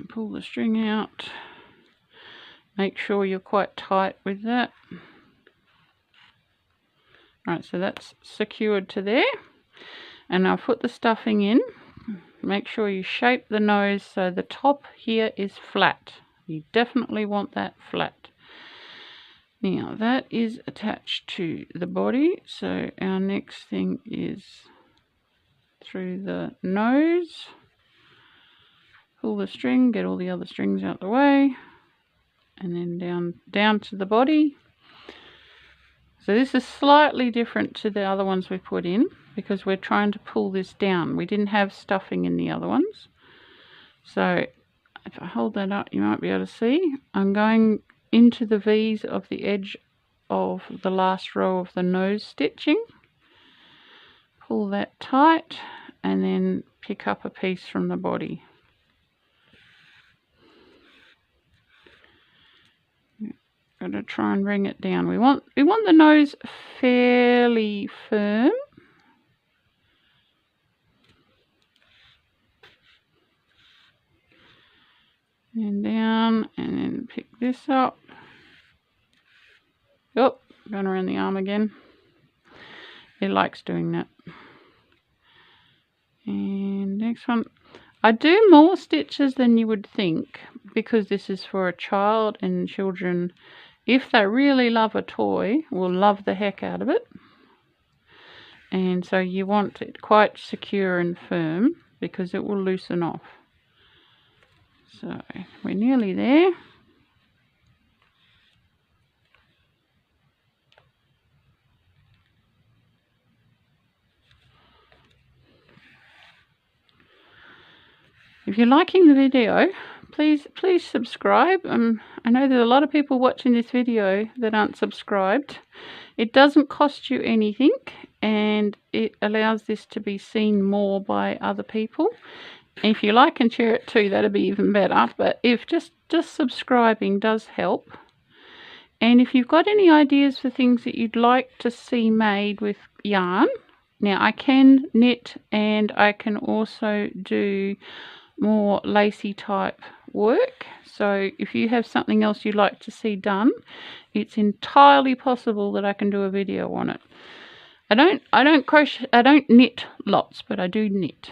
Pull the string out. Make sure you're quite tight with that. Right, so that's secured to there. And I'll put the stuffing in. Make sure you shape the nose so the top here is flat. You definitely want that flat. Now that is attached to the body, so our next thing is through the nose. Pull the string, get all the other strings out the way, and then down to the body. So this is slightly different to the other ones we put in because we're trying to pull this down. We didn't have stuffing in the other ones. So if I hold that up, you might be able to see. I'm going into the V's of the edge of the last row of the nose stitching. Pull that tight and then pick up a piece from the body. Got to try and bring it down. We want the nose fairly firm. And down, and then pick this up. Oh, going around the arm again. It likes doing that. And next one. I do more stitches than you would think because this is for a child, and children, if they really love a toy, will love the heck out of it. And so you want it quite secure and firm because it will loosen off. So we're nearly there. If you're liking the video, please subscribe. I know there's a lot of people watching this video that aren't subscribed. It doesn't cost you anything, and it allows this to be seen more by other people. And if you like and share it too, that'd be even better. But if just subscribing does help. And if you've got any ideas for things that you'd like to see made with yarn, now I can knit and I can also do more lacy type work. So if you have something else you'd like to see done, it's entirely possible that I can do a video on it. I don't crochet, I don't knit lots, but I do knit.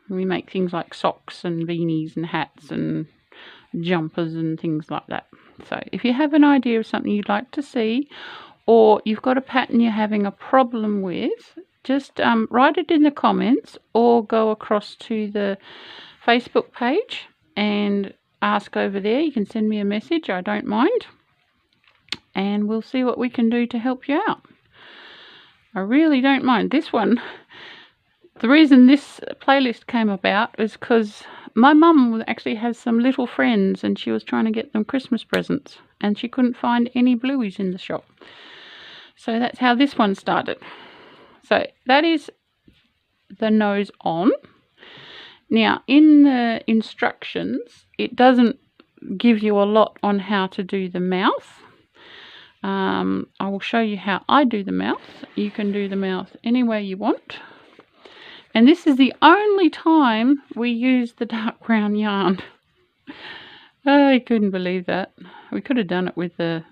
We make things like socks and beanies and hats and jumpers and things like that. So if you have an idea of something you'd like to see, or you've got a pattern you're having a problem with, just write it in the comments or go across to the Facebook page and ask over there. You can send me a message, I don't mind, and we'll see what we can do to help you out. I really don't mind. This one, the reason this playlist came about is because my mum actually has some little friends and she was trying to get them Christmas presents and she couldn't find any Blueys in the shop. So that's how this one started. So that is the nose on. Now in the instructions, it doesn't give you a lot on how to do the mouth. I will show you how I do the mouth. You can do the mouth any way you want. And this is the only time we use the dark brown yarn. I couldn't believe that. We could have done it with the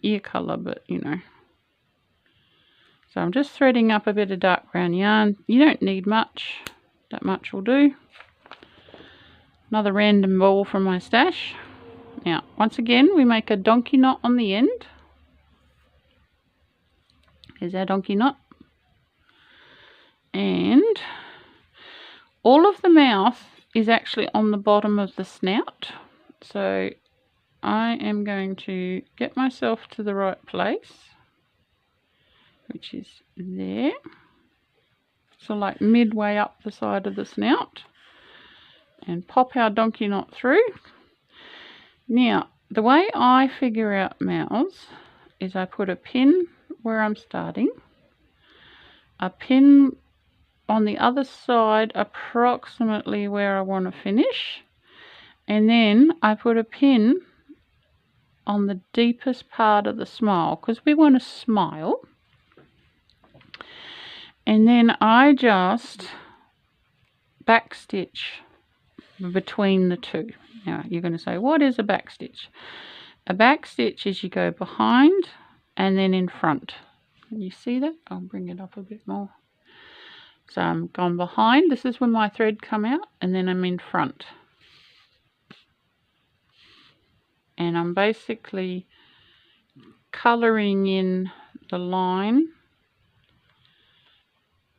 ear colour, but you know. So I'm just threading up a bit of dark brown yarn. You don't need much. That much will do. Another random ball from my stash. Now, once again, we make a donkey knot on the end. Here's our donkey knot. And all of the mouth is actually on the bottom of the snout. So I am going to get myself to the right place, which is there. So like midway up the side of the snout, and pop our donkey knot through. Now, the way I figure out mouths is I put a pin where I'm starting, a pin on the other side approximately where I want to finish, and then I put a pin on the deepest part of the smile because we want to smile. And then I just back stitch between the two. Now you're going to say, what is a back stitch? A back stitch is you go behind and then in front. Can you see that? I'll bring it up a bit more. So I'm gone behind. This is when my thread come out, and then I'm in front. And I'm basically colouring in the line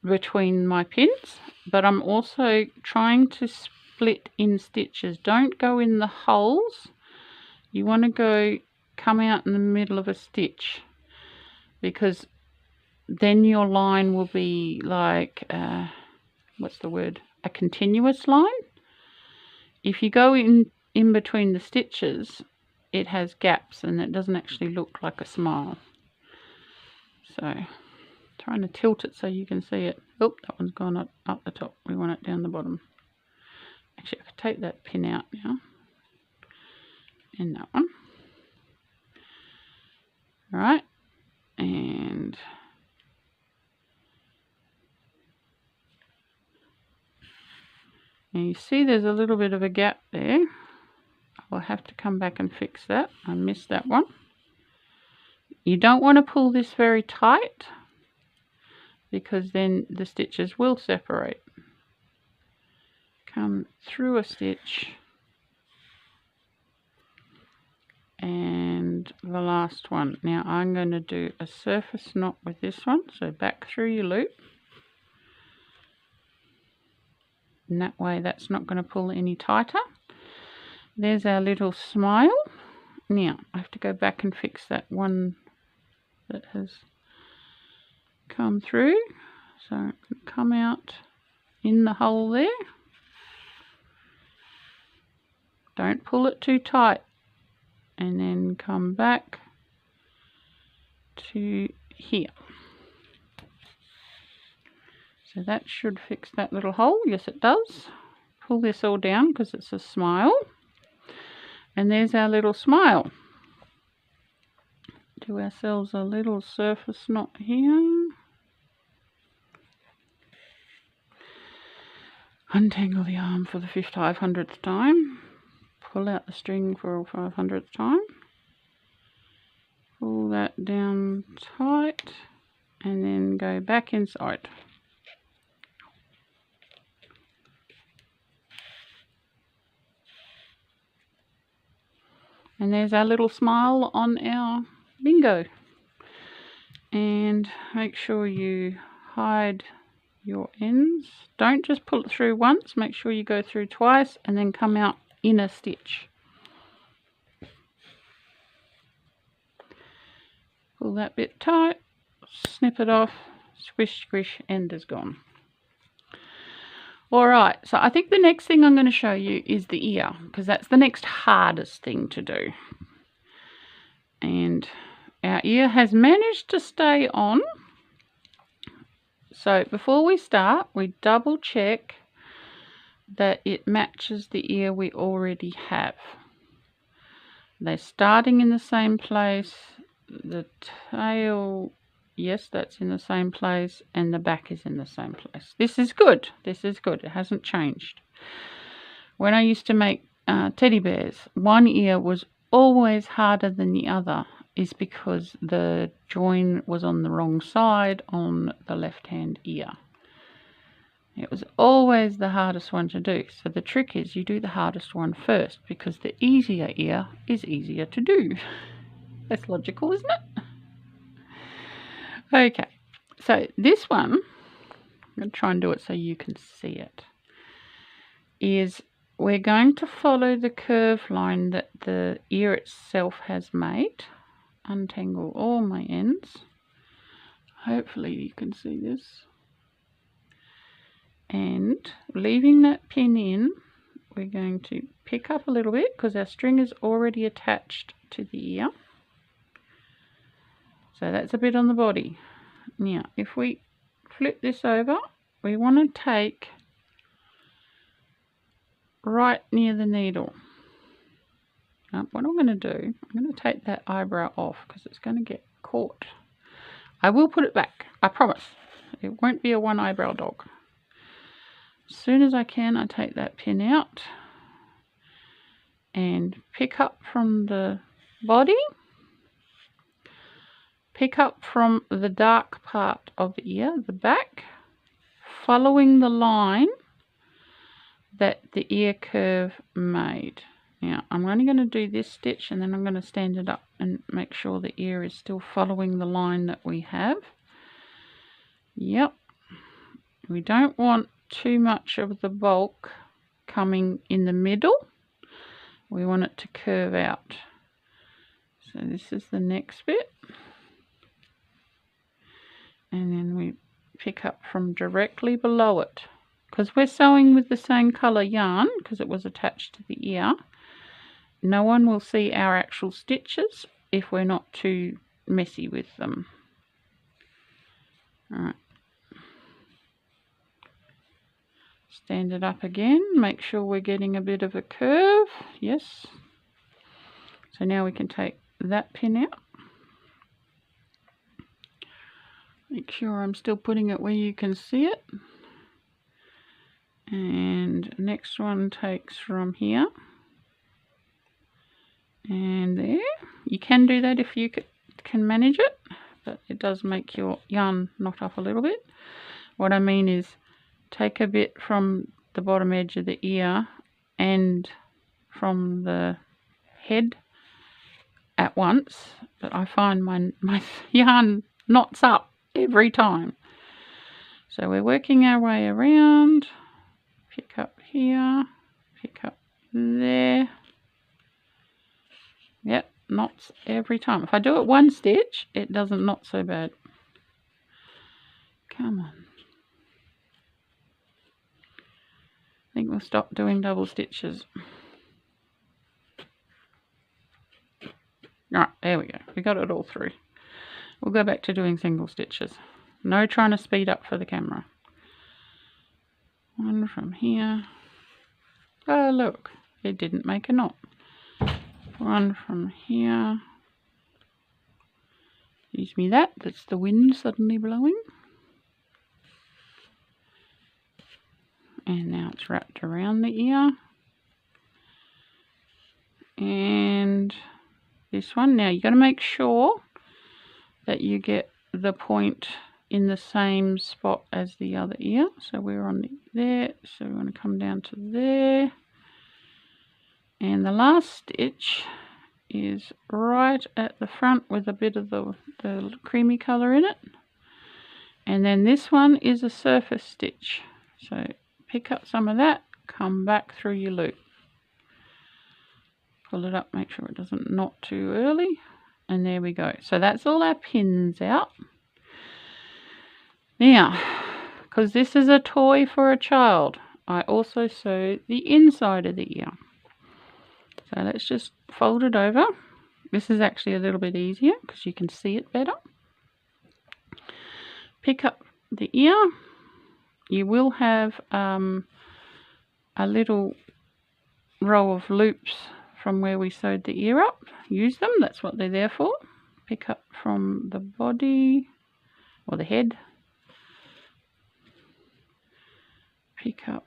between my pins, but I'm also trying to split in stitches. Don't go in the holes. You want to come out in the middle of a stitch, because then your line will be like, what's the word? A continuous line. If you go in between the stitches, it has gaps and it doesn't actually look like a smile. So trying to tilt it so you can see it. Oh, that one's gone up the top. We want it down the bottom. Actually, I could take that pin out now. And that one. All right. And you see there's a little bit of a gap there. I'll have to come back and fix that. I missed that one. You don't want to pull this very tight, because then the stitches will separate. Come through a stitch, and the last one. Now I'm going to do a surface knot with this one, so back through your loop, and that way that's not going to pull any tighter. There's our little smile. Now I have to go back and fix that one that has come through, so it can come out in the hole there. Don't pull it too tight, and then come back to here. So that should fix that little hole. Yes, it does. Pull this all down because it's a smile, and there's our little smile. Do ourselves a little surface knot here. Untangle the arm for the 500th time. Pull out the string for the 500th time. Pull that down tight, and then go back inside. And there's our little smile on our bingo. And make sure you hide your ends. Don't just pull it through once, make sure you go through twice and then come out in a stitch. Pull that bit tight, snip it off, squish squish, end is gone. Alright, so I think the next thing I'm going to show you is the ear, because that's the next hardest thing to do. And our ear has managed to stay on. So before we start, we double check that it matches the ear we already have. They're starting in the same place. The tail, yes, that's in the same place, and the back is in the same place. This is good. This is good. It hasn't changed. When I used to make teddy bears, one ear was always harder than the other, is because the join was on the wrong side on the left-hand ear. It was always the hardest one to do. So the trick is you do the hardest one first, because the easier ear is easier to do. That's logical, isn't it? Okay, so this one, I'm going to try and do it so you can see it, is we're going to follow the curve line that the ear itself has made. Untangle all my ends. Hopefully you can see this. And leaving that pin in, we're going to pick up a little bit because our string is already attached to the ear. So that's a bit on the body. Now, if we flip this over, we want to take right near the needle. Now, what I'm going to do, I'm going to take that eyebrow off because it's going to get caught. I will put it back, I promise. It won't be a one eyebrow dog. As soon as I can, I take that pin out and pick up from the body, pick up from the dark part of the ear, the back, following the line that the ear curve made. Now I'm only going to do this stitch and then I'm going to stand it up and make sure the ear is still following the line that we have. Yep. We don't want too much of the bulk coming in the middle. We want it to curve out. So this is the next bit. And then we pick up from directly below it. Because we're sewing with the same colour yarn, because it was attached to the ear, no one will see our actual stitches if we're not too messy with them. Alright. Stand it up again, make sure we're getting a bit of a curve. Yes. So now we can take that pin out. Make sure I'm still putting it where you can see it. And next one takes from here and there. You can do that if you can manage it, but it does make your yarn knot up a little bit. What I mean is take a bit from the bottom edge of the ear and from the head at once, but I find my yarn knots up every time. So we're working our way around. Pick up here, pick up there. Yep, knots every time. If I do it one stitch, it doesn't knot so bad. Come on. I think we'll stop doing double stitches. Alright, there we go. We got it all through. We'll go back to doing single stitches. No trying to speed up for the camera. One from here. Oh, look, it didn't make a knot. One from here. Excuse me, that's the wind suddenly blowing. And now it's wrapped around the ear. And this one. Now you've got to make sure that you get the point in the same spot as the other ear. So we're on there, so we want to come down to there. And the last stitch is right at the front with a bit of the creamy colour in it. And then this one is a surface stitch. So pick up some of that, come back through your loop. Pull it up, make sure it doesn't knot too early. And there we go. So that's all our pins out. Now, because this is a toy for a child, I also sew the inside of the ear. So let's just fold it over. This is actually a little bit easier because you can see it better. Pick up the ear. You will have a little row of loops from where we sewed the ear up. Use them, that's what they're there for. Pick up from the body or the head. Pick up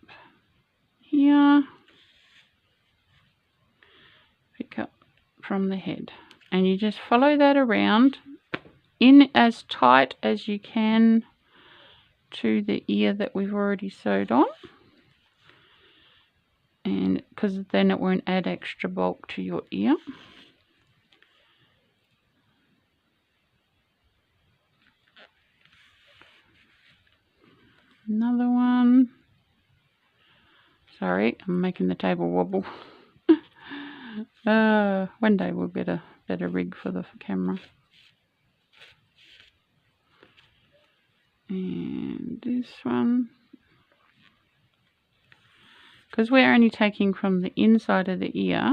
here, pick up from the head, and you just follow that around in as tight as you can to the ear that we've already sewed on, and because then it won't add extra bulk to your ear. Another one. Sorry, I'm making the table wobble. One day we'll get a better rig for the camera. And this one. Because we're only taking from the inside of the ear,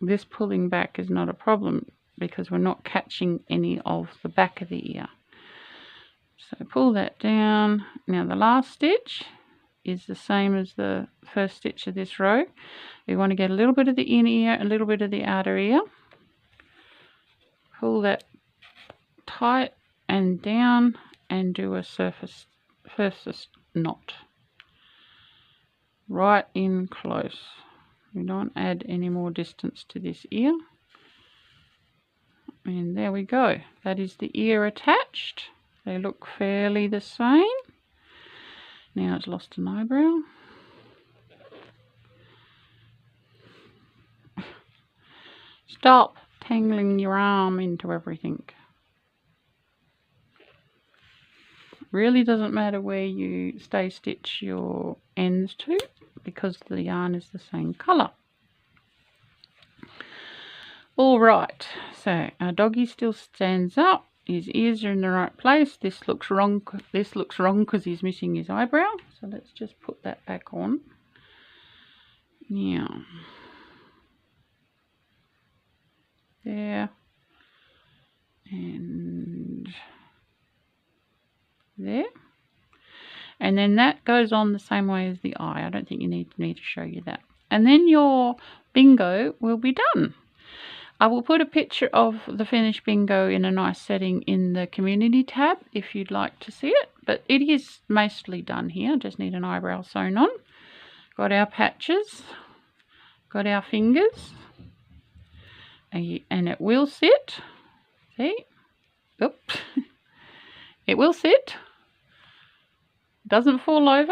this pulling back is not a problem because we're not catching any of the back of the ear. So pull that down. Now the last stitch is the same as the first stitch of this row. We want to get a little bit of the inner ear, a little bit of the outer ear. Pull that tight and down and do a surface first knot. Right in close. We don't add any more distance to this ear. And there we go. That is the ear attached. They look fairly the same. Now it's lost an eyebrow. Stop tangling your arm into everything. Really doesn't matter where you stay stitch your ends to, because the yarn is the same colour. Alright, so our doggy still stands up. His ears are in the right place. This looks wrong because he's missing his eyebrow. So let's just put that back on. Now, there, and there. And then that goes on the same way as the eye. I don't think you need me to show you that. And then your bingo will be done. I will put a picture of the finished bingo in a nice setting in the community tab if you'd like to see it. But it is mostly done here. Just need an eyebrow sewn on. Got our patches. Got our fingers. And it will sit. See? Oops. It will sit. Doesn't fall over.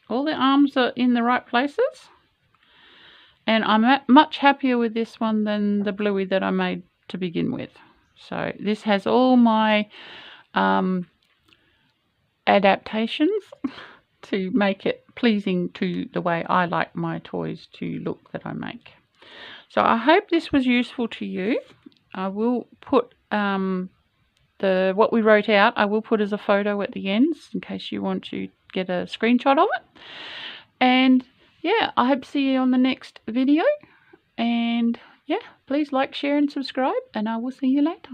All the arms are in the right places. And I'm much happier with this one than the Bluey that I made to begin with. So this has all my adaptations to make it pleasing to the way I like my toys to look that I make. So I hope this was useful to you. I will put what we wrote out, I will put as a photo at the ends in case you want to get a screenshot of it. And yeah, I hope to see you on the next video. And yeah, please like, share and subscribe, and I will see you later.